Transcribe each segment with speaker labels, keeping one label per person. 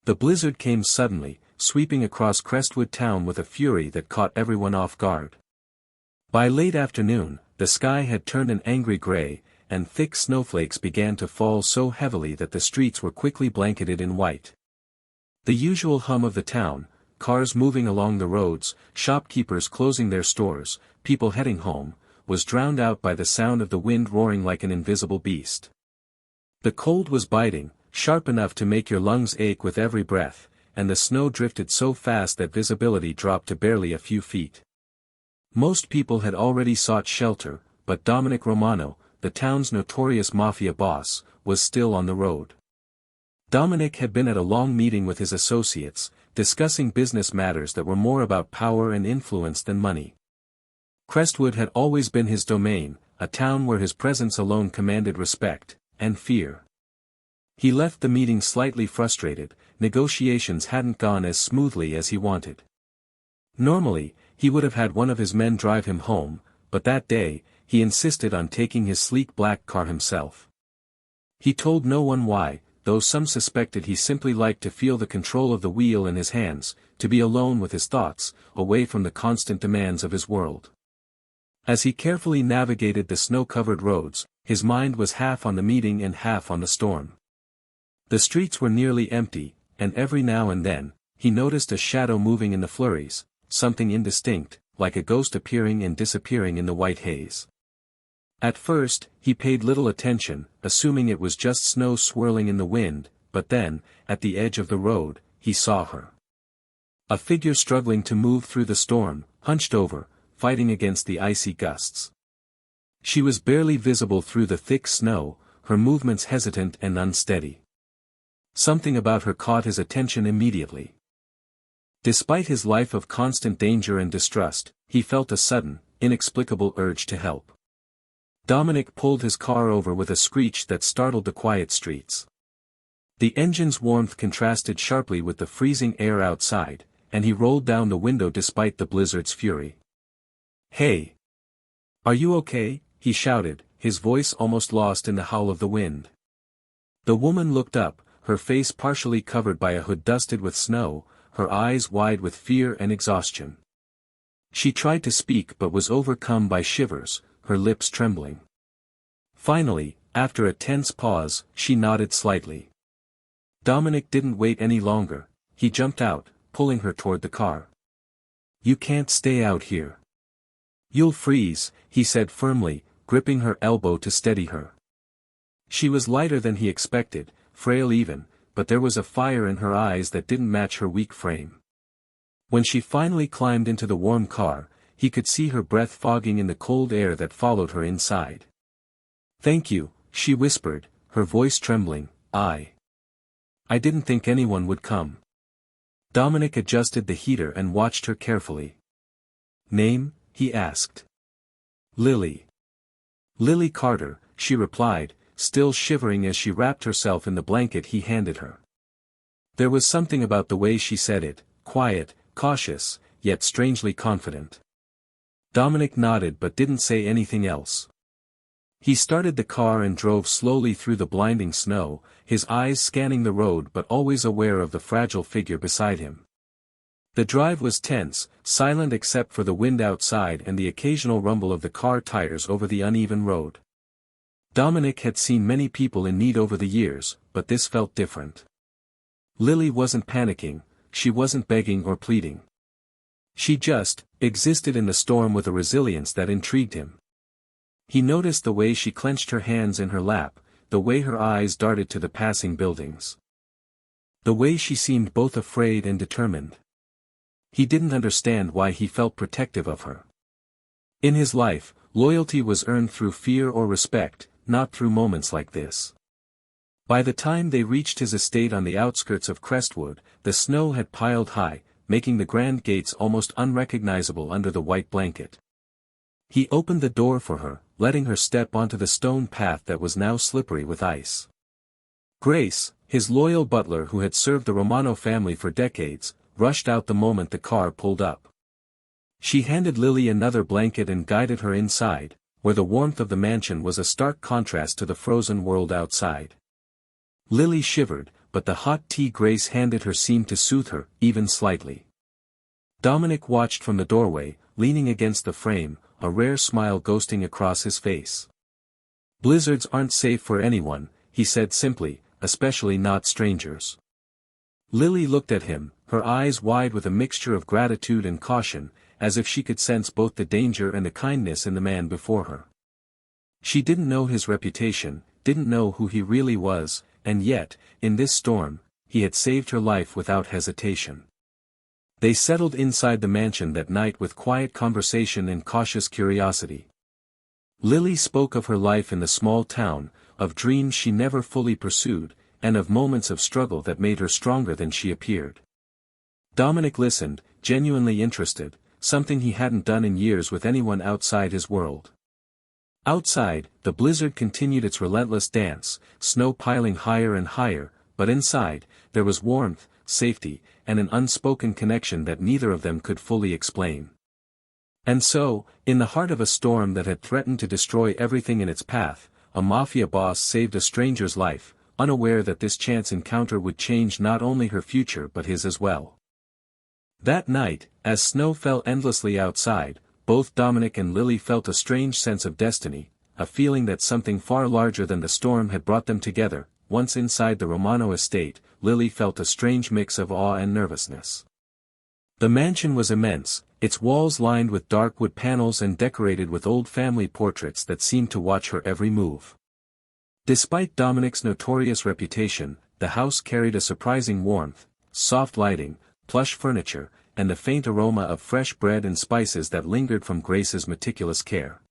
Speaker 1: The blizzard came suddenly, sweeping across Crestwood town with a fury that caught everyone off guard. By late afternoon, the sky had turned an angry gray, and thick snowflakes began to fall so heavily that the streets were quickly blanketed in white. The usual hum of the town, cars moving along the roads, shopkeepers closing their stores, people heading home, was drowned out by the sound of the wind roaring like an invisible beast. The cold was biting, sharp enough to make your lungs ache with every breath, and the snow drifted so fast that visibility dropped to barely a few feet. Most people had already sought shelter, but Dominic Romano, the town's notorious Mafia boss, was still on the road. Dominic had been at a long meeting with his associates, discussing business matters that were more about power and influence than money. Crestwood had always been his domain, a town where his presence alone commanded respect, and fear. He left the meeting slightly frustrated. Negotiations hadn't gone as smoothly as he wanted. Normally, he would have had one of his men drive him home, but that day, he insisted on taking his sleek black car himself. He told no one why, though some suspected he simply liked to feel the control of the wheel in his hands, to be alone with his thoughts, away from the constant demands of his world. As he carefully navigated the snow-covered roads, his mind was half on the meeting and half on the storm. The streets were nearly empty, and every now and then, he noticed a shadow moving in the flurries, something indistinct, like a ghost appearing and disappearing in the white haze. At first, he paid little attention, assuming it was just snow swirling in the wind, but then, at the edge of the road, he saw her. A figure struggling to move through the storm, hunched over, fighting against the icy gusts. She was barely visible through the thick snow, her movements hesitant and unsteady. Something about her caught his attention immediately. Despite his life of constant danger and distrust, he felt a sudden, inexplicable urge to help. Dominic pulled his car over with a screech that startled the quiet streets. The engine's warmth contrasted sharply with the freezing air outside, and he rolled down the window despite the blizzard's fury. "Hey! Are you okay?" he shouted, his voice almost lost in the howl of the wind. The woman looked up, her face partially covered by a hood dusted with snow, her eyes wide with fear and exhaustion. She tried to speak but was overcome by shivers, her lips trembling. Finally, after a tense pause, she nodded slightly. Dominic didn't wait any longer, he jumped out, pulling her toward the car. "You can't stay out here. You'll freeze," he said firmly, gripping her elbow to steady her. She was lighter than he expected, frail even, but there was a fire in her eyes that didn't match her weak frame. When she finally climbed into the warm car, he could see her breath fogging in the cold air that followed her inside. "Thank you," she whispered, her voice trembling. I didn't think anyone would come." Dominic adjusted the heater and watched her carefully. "Name?" he asked. "Lily." "Lily Carter," she replied, still shivering as she wrapped herself in the blanket he handed her. There was something about the way she said it, quiet, cautious, yet strangely confident. Dominic nodded but didn't say anything else. He started the car and drove slowly through the blinding snow, his eyes scanning the road but always aware of the fragile figure beside him. The drive was tense, silent except for the wind outside and the occasional rumble of the car tires over the uneven road. Dominic had seen many people in need over the years, but this felt different. Lily wasn't panicking, she wasn't begging or pleading. She just existed in the storm with a resilience that intrigued him. He noticed the way she clenched her hands in her lap, the way her eyes darted to the passing buildings. The way she seemed both afraid and determined. He didn't understand why he felt protective of her. In his life, loyalty was earned through fear or respect, not through moments like this. By the time they reached his estate on the outskirts of Crestwood, the snow had piled high, making the grand gates almost unrecognizable under the white blanket. He opened the door for her, letting her step onto the stone path that was now slippery with ice. Grace, his loyal butler who had served the Romano family for decades, rushed out the moment the car pulled up. She handed Lily another blanket and guided her inside, where the warmth of the mansion was a stark contrast to the frozen world outside. Lily shivered, but the hot tea Grace handed her seemed to soothe her, even slightly. Dominic watched from the doorway, leaning against the frame, a rare smile ghosting across his face. "Blizzards aren't safe for anyone," he said simply, "especially not strangers." Lily looked at him, her eyes wide with a mixture of gratitude and caution, as if she could sense both the danger and the kindness in the man before her. She didn't know his reputation, didn't know who he really was, and yet, in this storm, he had saved her life without hesitation. They settled inside the mansion that night with quiet conversation and cautious curiosity. Lily spoke of her life in the small town, of dreams she never fully pursued, and of moments of struggle that made her stronger than she appeared. Dominic listened, genuinely interested, something he hadn't done in years with anyone outside his world. Outside, the blizzard continued its relentless dance, snow piling higher and higher, but inside, there was warmth, safety, and an unspoken connection that neither of them could fully explain. And so, in the heart of a storm that had threatened to destroy everything in its path, a Mafia boss saved a stranger's life, unaware that this chance encounter would change not only her future but his as well. That night, as snow fell endlessly outside, both Dominic and Lily felt a strange sense of destiny, a feeling that something far larger than the storm had brought them together. Once inside the Romano estate, Lily felt a strange mix of awe and nervousness. The mansion was immense, its walls lined with dark wood panels and decorated with old family portraits that seemed to watch her every move. Despite Dominic's notorious reputation, the house carried a surprising warmth, soft lighting, plush furniture, and the faint aroma of fresh bread and spices that lingered from Grace's meticulous care.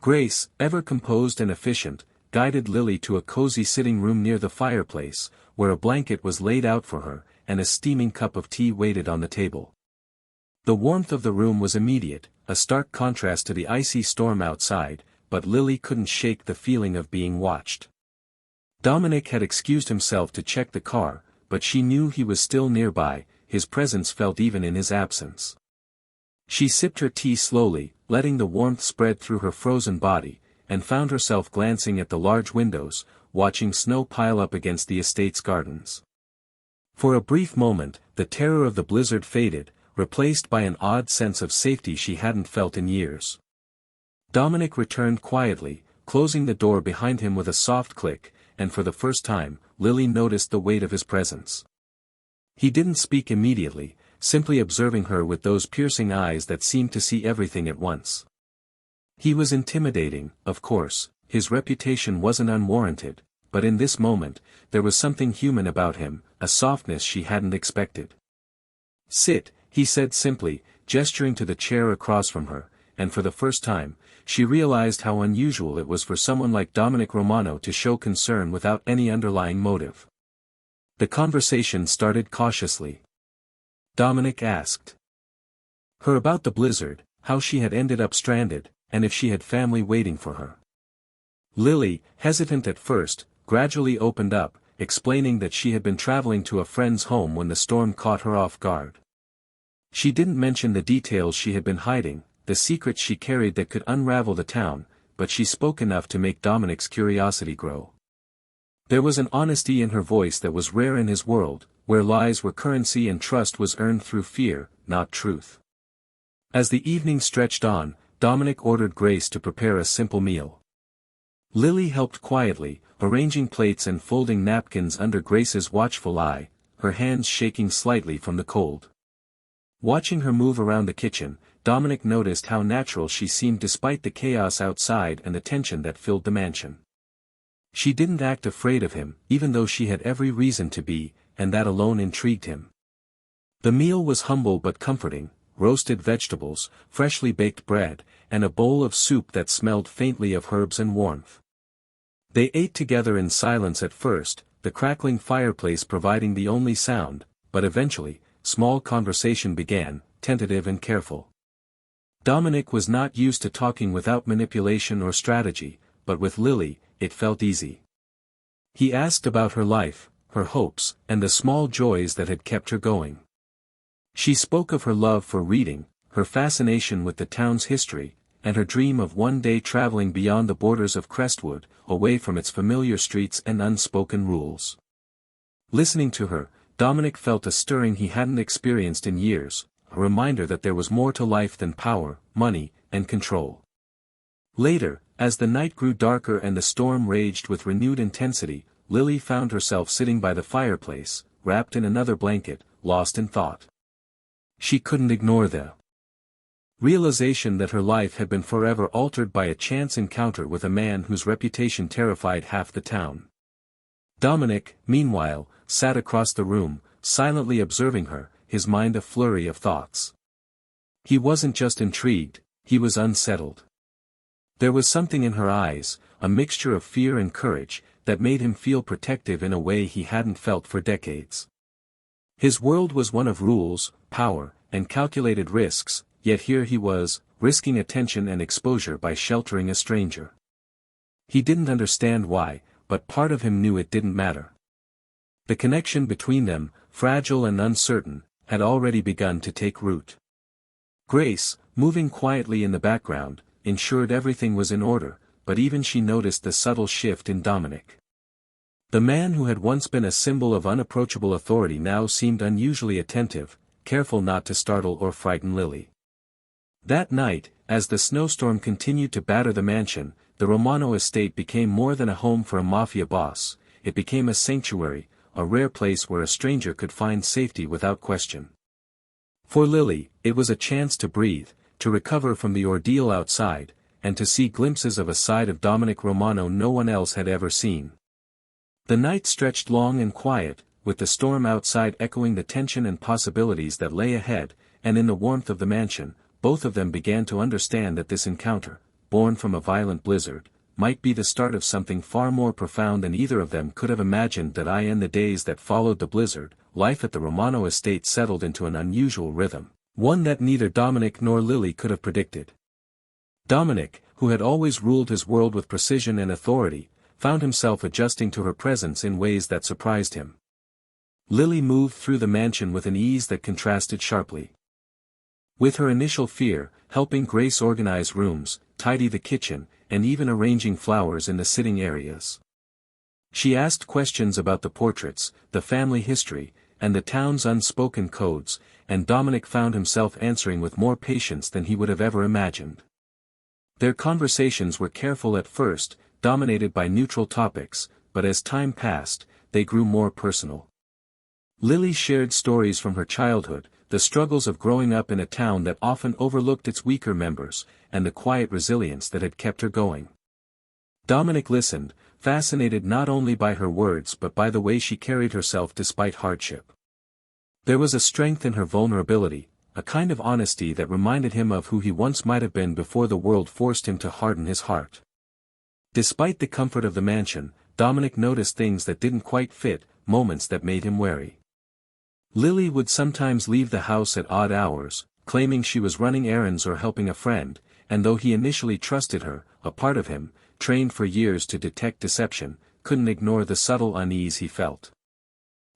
Speaker 1: Grace, ever composed and efficient, guided Lily to a cozy sitting room near the fireplace, where a blanket was laid out for her, and a steaming cup of tea waited on the table. The warmth of the room was immediate, a stark contrast to the icy storm outside, but Lily couldn't shake the feeling of being watched. Dominic had excused himself to check the car, but she knew he was still nearby, his presence felt even in his absence. She sipped her tea slowly, letting the warmth spread through her frozen body, and found herself glancing at the large windows, watching snow pile up against the estate's gardens. For a brief moment, the terror of the blizzard faded, replaced by an odd sense of safety she hadn't felt in years. Dominic returned quietly, closing the door behind him with a soft click, and for the first time, Lily noticed the weight of his presence. He didn't speak immediately, simply observing her with those piercing eyes that seemed to see everything at once. He was intimidating, of course, his reputation wasn't unwarranted, but in this moment, there was something human about him, a softness she hadn't expected. "Sit," he said simply, gesturing to the chair across from her, and for the first time, she realized how unusual it was for someone like Dominic Romano to show concern without any underlying motive. The conversation started cautiously. Dominic asked her about the blizzard, how she had ended up stranded, and if she had family waiting for her. Lily, hesitant at first, gradually opened up, explaining that she had been traveling to a friend's home when the storm caught her off guard. She didn't mention the details she had been hiding, the secrets she carried that could unravel the town, but she spoke enough to make Dominic's curiosity grow. There was an honesty in her voice that was rare in his world, where lies were currency and trust was earned through fear, not truth. As the evening stretched on, Dominic ordered Grace to prepare a simple meal. Lily helped quietly, arranging plates and folding napkins under Grace's watchful eye, her hands shaking slightly from the cold. Watching her move around the kitchen, Dominic noticed how natural she seemed despite the chaos outside and the tension that filled the mansion. She didn't act afraid of him, even though she had every reason to be, and that alone intrigued him. The meal was humble but comforting, roasted vegetables, freshly baked bread, and a bowl of soup that smelled faintly of herbs and warmth. They ate together in silence at first, the crackling fireplace providing the only sound, but eventually, small conversation began, tentative and careful. Dominic was not used to talking without manipulation or strategy, but with Lily, it felt easy. He asked about her life, her hopes, and the small joys that had kept her going. She spoke of her love for reading, her fascination with the town's history, and her dream of one day traveling beyond the borders of Crestwood, away from its familiar streets and unspoken rules. Listening to her, Dominic felt a stirring he hadn't experienced in years, a reminder that there was more to life than power, money, and control. Later, as the night grew darker and the storm raged with renewed intensity, Lily found herself sitting by the fireplace, wrapped in another blanket, lost in thought. She couldn't ignore the realization that her life had been forever altered by a chance encounter with a man whose reputation terrified half the town. Dominic, meanwhile, sat across the room, silently observing her, his mind a flurry of thoughts. He wasn't just intrigued, he was unsettled. There was something in her eyes, a mixture of fear and courage, that made him feel protective in a way he hadn't felt for decades. His world was one of rules, power, and calculated risks, yet here he was, risking attention and exposure by sheltering a stranger. He didn't understand why, but part of him knew it didn't matter. The connection between them, fragile and uncertain, had already begun to take root. Grace, moving quietly in the background, ensured everything was in order, but even she noticed the subtle shift in Dominic. The man who had once been a symbol of unapproachable authority now seemed unusually attentive, careful not to startle or frighten Lily. That night, as the snowstorm continued to batter the mansion, the Romano estate became more than a home for a Mafia boss, it became a sanctuary, a rare place where a stranger could find safety without question. For Lily, it was a chance to breathe, to recover from the ordeal outside, and to see glimpses of a side of Dominic Romano no one else had ever seen. The night stretched long and quiet, with the storm outside echoing the tension and possibilities that lay ahead, and in the warmth of the mansion, both of them began to understand that this encounter, born from a violent blizzard, might be the start of something far more profound than either of them could have imagined. In the days that followed the blizzard, life at the Romano estate settled into an unusual rhythm, one that neither Dominic nor Lily could have predicted. Dominic, who had always ruled his world with precision and authority, found himself adjusting to her presence in ways that surprised him. Lily moved through the mansion with an ease that contrasted sharply with her initial fear, helping Grace organize rooms, tidy the kitchen, and even arranging flowers in the sitting areas. She asked questions about the portraits, the family history, and the town's unspoken codes, and Dominic found himself answering with more patience than he would have ever imagined. Their conversations were careful at first, dominated by neutral topics, but as time passed, they grew more personal. Lily shared stories from her childhood, the struggles of growing up in a town that often overlooked its weaker members, and the quiet resilience that had kept her going. Dominic listened, fascinated not only by her words but by the way she carried herself despite hardship. There was a strength in her vulnerability, a kind of honesty that reminded him of who he once might have been before the world forced him to harden his heart. Despite the comfort of the mansion, Dominic noticed things that didn't quite fit, moments that made him wary. Lily would sometimes leave the house at odd hours, claiming she was running errands or helping a friend, and though he initially trusted her, a part of him, trained for years to detect deception, couldn't ignore the subtle unease he felt.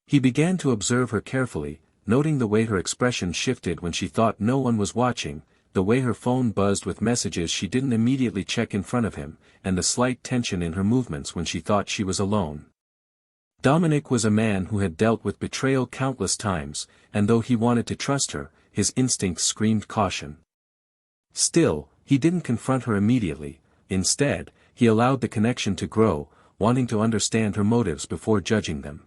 Speaker 1: He began to observe her carefully, noting the way her expression shifted when she thought no one was watching, the way her phone buzzed with messages she didn't immediately check in front of him, and the slight tension in her movements when she thought she was alone. Dominic was a man who had dealt with betrayal countless times, and though he wanted to trust her, his instincts screamed caution. Still, he didn't confront her immediately. Instead, he allowed the connection to grow, wanting to understand her motives before judging them.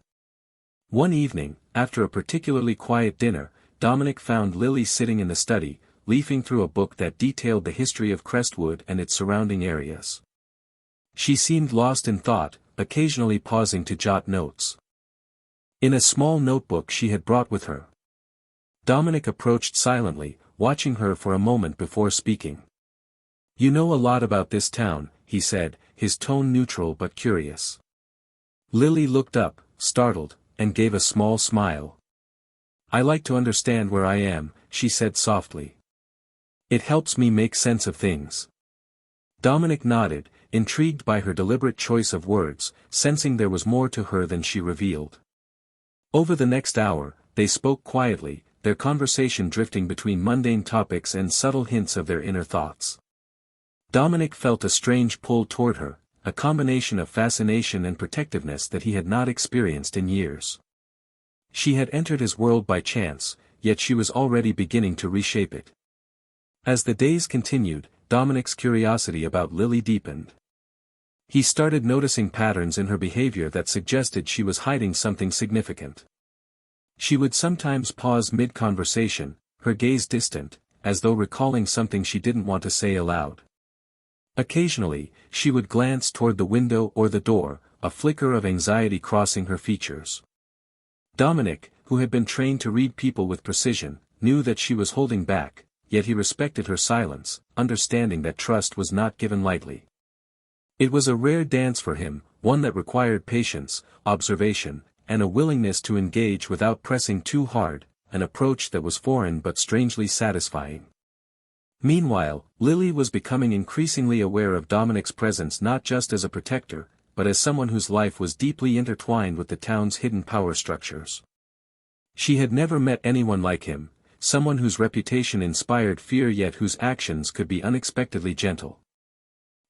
Speaker 1: One evening, after a particularly quiet dinner, Dominic found Lily sitting in the study, leafing through a book that detailed the history of Crestwood and its surrounding areas. She seemed lost in thought, occasionally pausing to jot notes in a small notebook she had brought with her. Dominic approached silently, watching her for a moment before speaking. "You know a lot about this town," he said, his tone neutral but curious. Lily looked up, startled, and gave a small smile. "I like to understand where I am," she said softly. "It helps me make sense of things." Dominic nodded, intrigued by her deliberate choice of words, sensing there was more to her than she revealed. Over the next hour, they spoke quietly, their conversation drifting between mundane topics and subtle hints of their inner thoughts. Dominic felt a strange pull toward her, a combination of fascination and protectiveness that he had not experienced in years. She had entered his world by chance, yet she was already beginning to reshape it. As the days continued, Dominic's curiosity about Lily deepened. He started noticing patterns in her behavior that suggested she was hiding something significant. She would sometimes pause mid-conversation, her gaze distant, as though recalling something she didn't want to say aloud. Occasionally, she would glance toward the window or the door, a flicker of anxiety crossing her features. Dominic, who had been trained to read people with precision, knew that she was holding back, yet he respected her silence, understanding that trust was not given lightly. It was a rare dance for him, one that required patience, observation, and a willingness to engage without pressing too hard, an approach that was foreign but strangely satisfying. Meanwhile, Lily was becoming increasingly aware of Dominic's presence not just as a protector, but as someone whose life was deeply intertwined with the town's hidden power structures. She had never met anyone like him, someone whose reputation inspired fear yet whose actions could be unexpectedly gentle.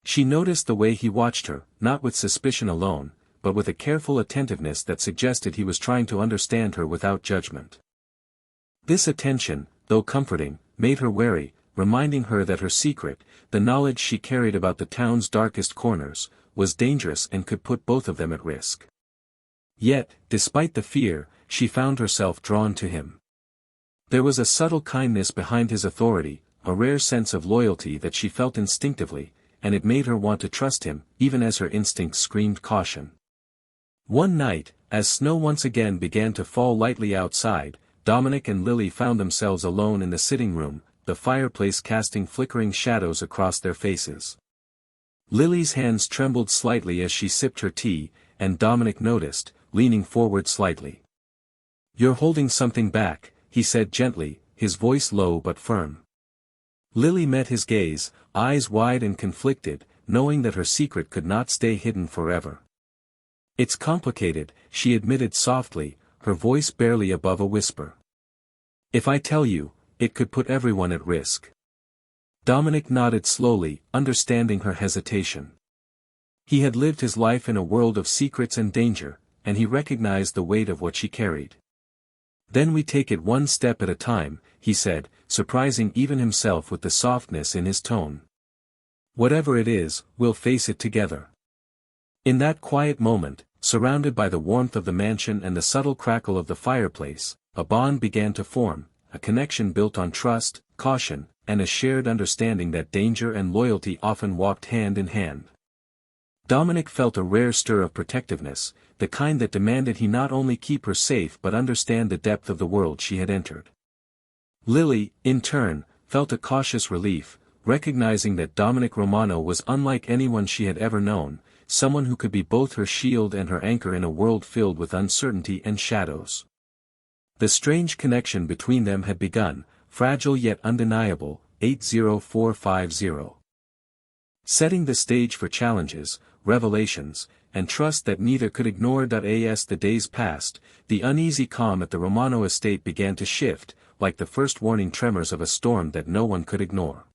Speaker 1: She noticed the way he watched her, not with suspicion alone, but with a careful attentiveness that suggested he was trying to understand her without judgment. This attention, though comforting, made her wary, reminding her that her secret, the knowledge she carried about the town's darkest corners, was dangerous and could put both of them at risk. Yet, despite the fear, she found herself drawn to him. There was a subtle kindness behind his authority, a rare sense of loyalty that she felt instinctively, and it made her want to trust him, even as her instincts screamed caution. One night, as snow once again began to fall lightly outside, Dominic and Lily found themselves alone in the sitting room, the fireplace casting flickering shadows across their faces. Lily's hands trembled slightly as she sipped her tea, and Dominic noticed, leaning forward slightly. "You're holding something back," he said gently, his voice low but firm. Lily met his gaze, eyes wide and conflicted, knowing that her secret could not stay hidden forever. "It's complicated," she admitted softly, her voice barely above a whisper. "If I tell you, it could put everyone at risk." Dominic nodded slowly, understanding her hesitation. He had lived his life in a world of secrets and danger, and he recognized the weight of what she carried. "Then we take it one step at a time," he said, surprising even himself with the softness in his tone. "Whatever it is, we'll face it together." In that quiet moment, surrounded by the warmth of the mansion and the subtle crackle of the fireplace, a bond began to form, a connection built on trust, caution, and a shared understanding that danger and loyalty often walked hand in hand. Dominic felt a rare stir of protectiveness, the kind that demanded he not only keep her safe but understand the depth of the world she had entered. Lily, in turn, felt a cautious relief, recognizing that Dominic Romano was unlike anyone she had ever known, someone who could be both her shield and her anchor in a world filled with uncertainty and shadows. The strange connection between them had begun, fragile yet undeniable, 80450. Setting the stage for challenges, revelations, and trust that neither could ignore. As the days passed, the uneasy calm at the Romano estate began to shift, like the first warning tremors of a storm that no one could ignore.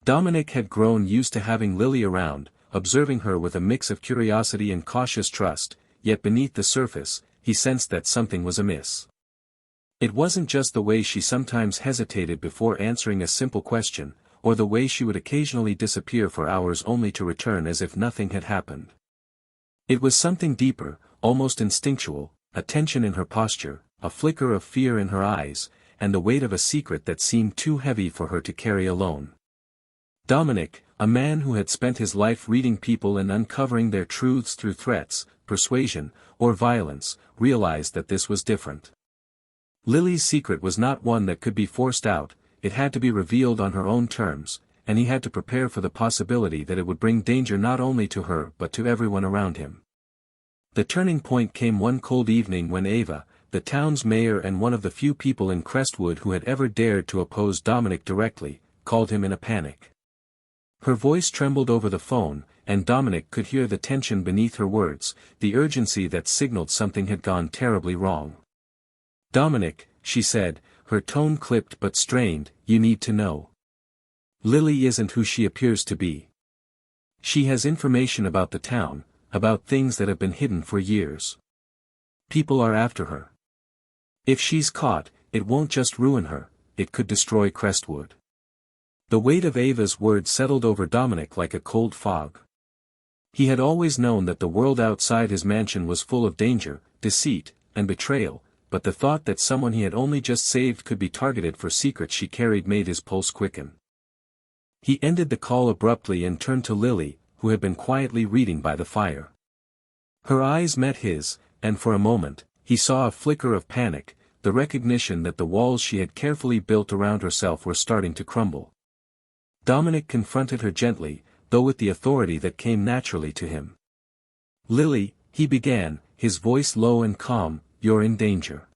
Speaker 1: Dominic had grown used to having Lily around, observing her with a mix of curiosity and cautious trust, yet beneath the surface, he sensed that something was amiss. It wasn't just the way she sometimes hesitated before answering a simple question, or the way she would occasionally disappear for hours only to return as if nothing had happened. It was something deeper, almost instinctual, a tension in her posture, a flicker of fear in her eyes, and the weight of a secret that seemed too heavy for her to carry alone. Dominic, a man who had spent his life reading people and uncovering their truths through threats, persuasion, or violence, realized that this was different. Lily's secret was not one that could be forced out, it had to be revealed on her own terms, and he had to prepare for the possibility that it would bring danger not only to her but to everyone around him. The turning point came one cold evening when Ava, the town's mayor and one of the few people in Crestwood who had ever dared to oppose Dominic directly, called him in a panic. Her voice trembled over the phone, and Dominic could hear the tension beneath her words, the urgency that signaled something had gone terribly wrong. "Dominic," she said, her tone clipped but strained, "you need to know. Lily isn't who she appears to be. She has information about the town, about things that have been hidden for years. People are after her. If she's caught, it won't just ruin her, it could destroy Crestwood. The weight of Ava's words settled over Dominic like a cold fog. He had always known that the world outside his mansion was full of danger, deceit, and betrayal, but the thought that someone he had only just saved could be targeted for secrets she carried made his pulse quicken. He ended the call abruptly and turned to Lily, who had been quietly reading by the fire. Her eyes met his, and for a moment, he saw a flicker of panic, the recognition that the walls she had carefully built around herself were starting to crumble. Dominic confronted her gently, though with the authority that came naturally to him. "Lily," he began, his voice low and calm, "you're in danger.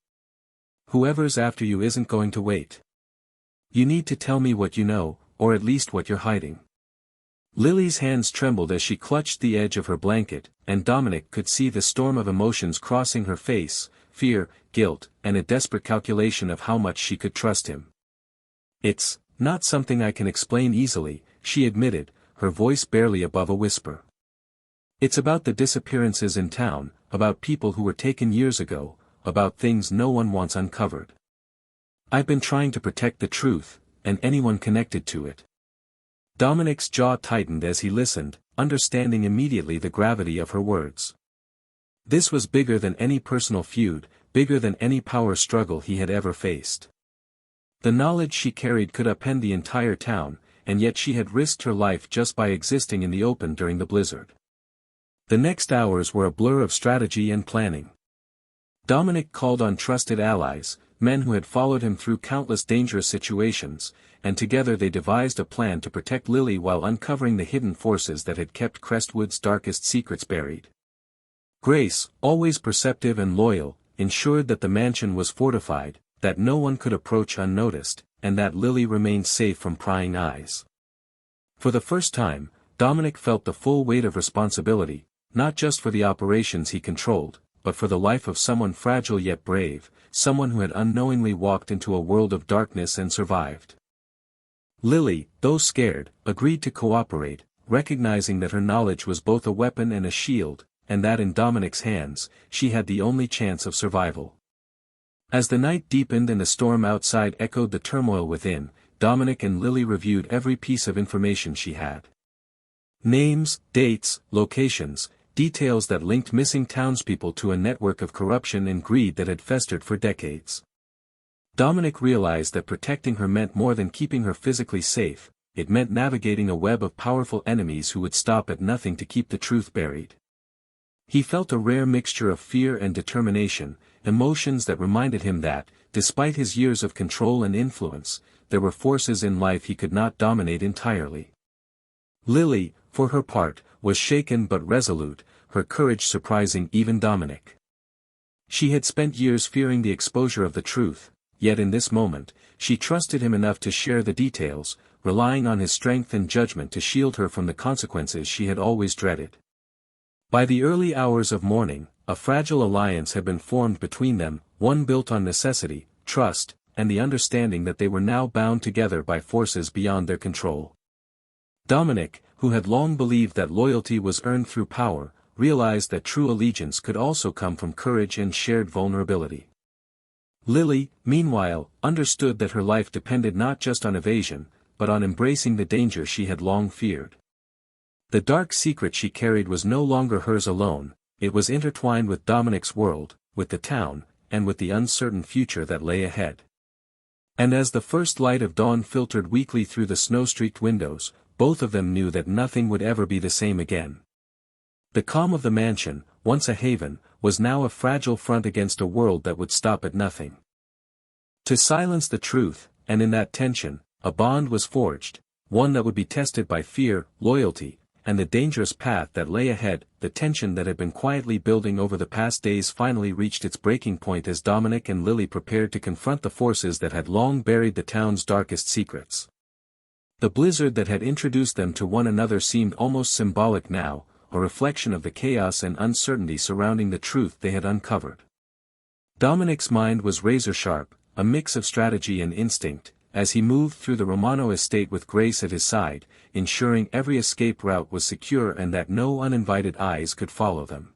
Speaker 1: Whoever's after you isn't going to wait. You need to tell me what you know, or at least what you're hiding." Lily's hands trembled as she clutched the edge of her blanket, and Dominic could see the storm of emotions crossing her face, fear, guilt, and a desperate calculation of how much she could trust him. "It's not something I can explain easily," she admitted, her voice barely above a whisper. "It's about the disappearances in town, about people who were taken years ago, about things no one wants uncovered. I've been trying to protect the truth, and anyone connected to it." Dominic's jaw tightened as he listened, understanding immediately the gravity of her words. This was bigger than any personal feud, bigger than any power struggle he had ever faced. The knowledge she carried could upend the entire town, and yet she had risked her life just by existing in the open during the blizzard. The next hours were a blur of strategy and planning. Dominic called on trusted allies, men who had followed him through countless dangerous situations, and together they devised a plan to protect Lily while uncovering the hidden forces that had kept Crestwood's darkest secrets buried. Grace, always perceptive and loyal, ensured that the mansion was fortified, that no one could approach unnoticed, and that Lily remained safe from prying eyes. For the first time, Dominic felt the full weight of responsibility, not just for the operations he controlled, but for the life of someone fragile yet brave, someone who had unknowingly walked into a world of darkness and survived. Lily, though scared, agreed to cooperate, recognizing that her knowledge was both a weapon and a shield, and that in Dominic's hands, she had the only chance of survival. As the night deepened and the storm outside echoed the turmoil within, Dominic and Lily reviewed every piece of information she had. Names, dates, locations, details that linked missing townspeople to a network of corruption and greed that had festered for decades. Dominic realized that protecting her meant more than keeping her physically safe, it meant navigating a web of powerful enemies who would stop at nothing to keep the truth buried. He felt a rare mixture of fear and determination, emotions that reminded him that, despite his years of control and influence, there were forces in life he could not dominate entirely. Lily, for her part, was shaken but resolute, her courage surprising even Dominic. She had spent years fearing the exposure of the truth, yet in this moment, she trusted him enough to share the details, relying on his strength and judgment to shield her from the consequences she had always dreaded. By the early hours of morning, a fragile alliance had been formed between them, one built on necessity, trust, and the understanding that they were now bound together by forces beyond their control. Dominic, who had long believed that loyalty was earned through power, realized that true allegiance could also come from courage and shared vulnerability. Lily, meanwhile, understood that her life depended not just on evasion, but on embracing the danger she had long feared. The dark secret she carried was no longer hers alone, it was intertwined with Dominic's world, with the town, and with the uncertain future that lay ahead. And as the first light of dawn filtered weakly through the snow-streaked windows, both of them knew that nothing would ever be the same again. The calm of the mansion, once a haven, was now a fragile front against a world that would stop at nothing. To silence the truth, and in that tension, a bond was forged, one that would be tested by fear, loyalty, and the dangerous path that lay ahead. The tension that had been quietly building over the past days finally reached its breaking point as Dominic and Lily prepared to confront the forces that had long buried the town's darkest secrets. The blizzard that had introduced them to one another seemed almost symbolic now, a reflection of the chaos and uncertainty surrounding the truth they had uncovered. Dominic's mind was razor-sharp, a mix of strategy and instinct, as he moved through the Romano estate with Grace at his side, ensuring every escape route was secure and that no uninvited eyes could follow them.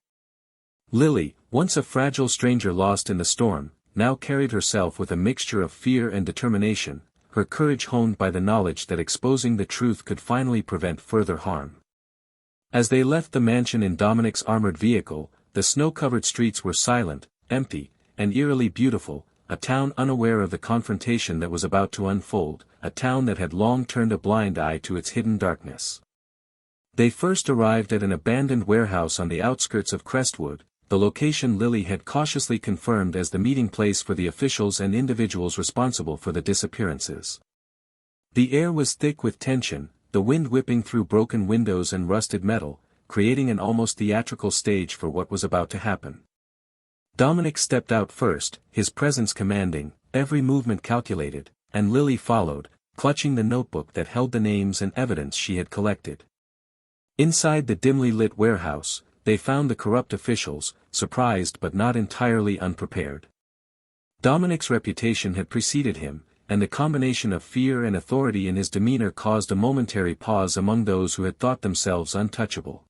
Speaker 1: Lily, once a fragile stranger lost in the storm, now carried herself with a mixture of fear and determination, her courage honed by the knowledge that exposing the truth could finally prevent further harm. As they left the mansion in Dominic's armored vehicle, the snow-covered streets were silent, empty, and eerily beautiful, a town unaware of the confrontation that was about to unfold, a town that had long turned a blind eye to its hidden darkness. They first arrived at an abandoned warehouse on the outskirts of Crestwood, the location Lily had cautiously confirmed as the meeting place for the officials and individuals responsible for the disappearances. The air was thick with tension, the wind whipping through broken windows and rusted metal, creating an almost theatrical stage for what was about to happen. Dominic stepped out first, his presence commanding, every movement calculated, and Lily followed, clutching the notebook that held the names and evidence she had collected. Inside the dimly lit warehouse, they found the corrupt officials, surprised but not entirely unprepared. Dominic's reputation had preceded him, and the combination of fear and authority in his demeanor caused a momentary pause among those who had thought themselves untouchable.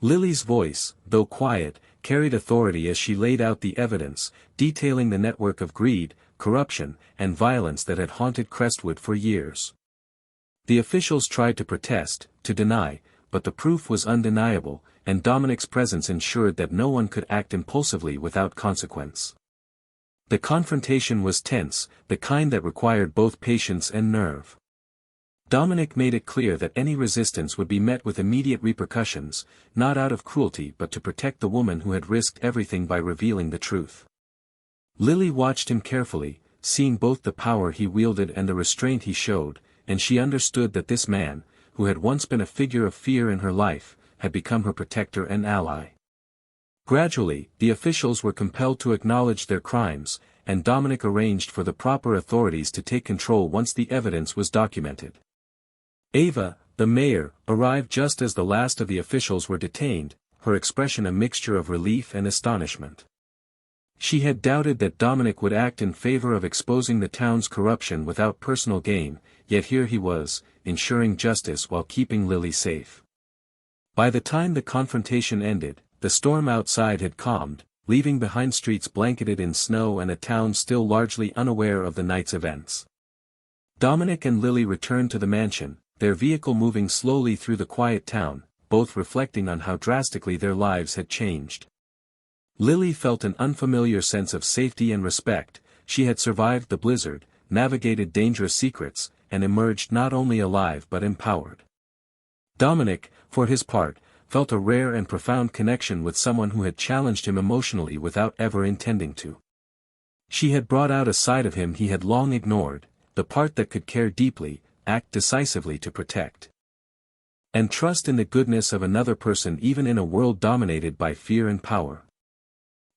Speaker 1: Lily's voice, though quiet, carried authority as she laid out the evidence, detailing the network of greed, corruption, and violence that had haunted Crestwood for years. The officials tried to protest, to deny, but the proof was undeniable, and Dominic's presence ensured that no one could act impulsively without consequence. The confrontation was tense, the kind that required both patience and nerve. Dominic made it clear that any resistance would be met with immediate repercussions, not out of cruelty but to protect the woman who had risked everything by revealing the truth. Lily watched him carefully, seeing both the power he wielded and the restraint he showed, and she understood that this man, who had once been a figure of fear in her life, had become her protector and ally. Gradually, the officials were compelled to acknowledge their crimes, and Dominic arranged for the proper authorities to take control once the evidence was documented. Ava, the mayor, arrived just as the last of the officials were detained, her expression a mixture of relief and astonishment. She had doubted that Dominic would act in favor of exposing the town's corruption without personal gain, yet here he was, ensuring justice while keeping Lily safe. By the time the confrontation ended, the storm outside had calmed, leaving behind streets blanketed in snow and a town still largely unaware of the night's events. Dominic and Lily returned to the mansion, their vehicle moving slowly through the quiet town, both reflecting on how drastically their lives had changed. Lily felt an unfamiliar sense of safety and respect. She had survived the blizzard, navigated dangerous secrets, and emerged not only alive but empowered. Dominic, for his part, felt a rare and profound connection with someone who had challenged him emotionally without ever intending to. She had brought out a side of him he had long ignored, the part that could care deeply, act decisively to protect, and trust in the goodness of another person even in a world dominated by fear and power.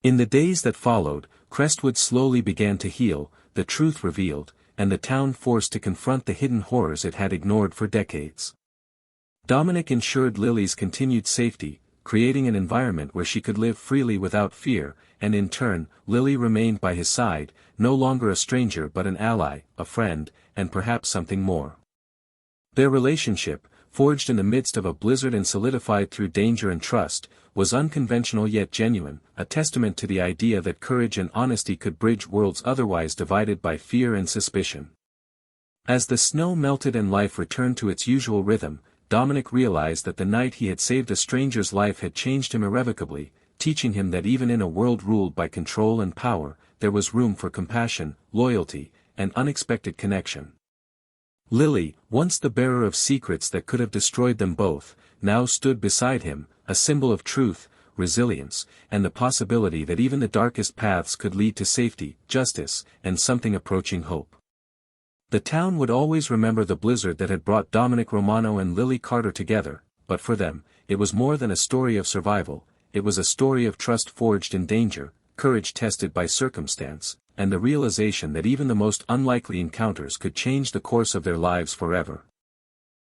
Speaker 1: In the days that followed, Crestwood slowly began to heal, the truth revealed, and the town forced to confront the hidden horrors it had ignored for decades. Dominic ensured Lily's continued safety, creating an environment where she could live freely without fear, and in turn, Lily remained by his side, no longer a stranger but an ally, a friend, and perhaps something more. Their relationship, forged in the midst of a blizzard and solidified through danger and trust, was unconventional yet genuine, a testament to the idea that courage and honesty could bridge worlds otherwise divided by fear and suspicion. As the snow melted and life returned to its usual rhythm, Dominic realized that the night he had saved a stranger's life had changed him irrevocably, teaching him that even in a world ruled by control and power, there was room for compassion, loyalty, and unexpected connection. Lily, once the bearer of secrets that could have destroyed them both, now stood beside him, a symbol of truth, resilience, and the possibility that even the darkest paths could lead to safety, justice, and something approaching hope. The town would always remember the blizzard that had brought Dominic Romano and Lily Carter together, but for them, it was more than a story of survival, it was a story of trust forged in danger, courage tested by circumstance, and the realization that even the most unlikely encounters could change the course of their lives forever.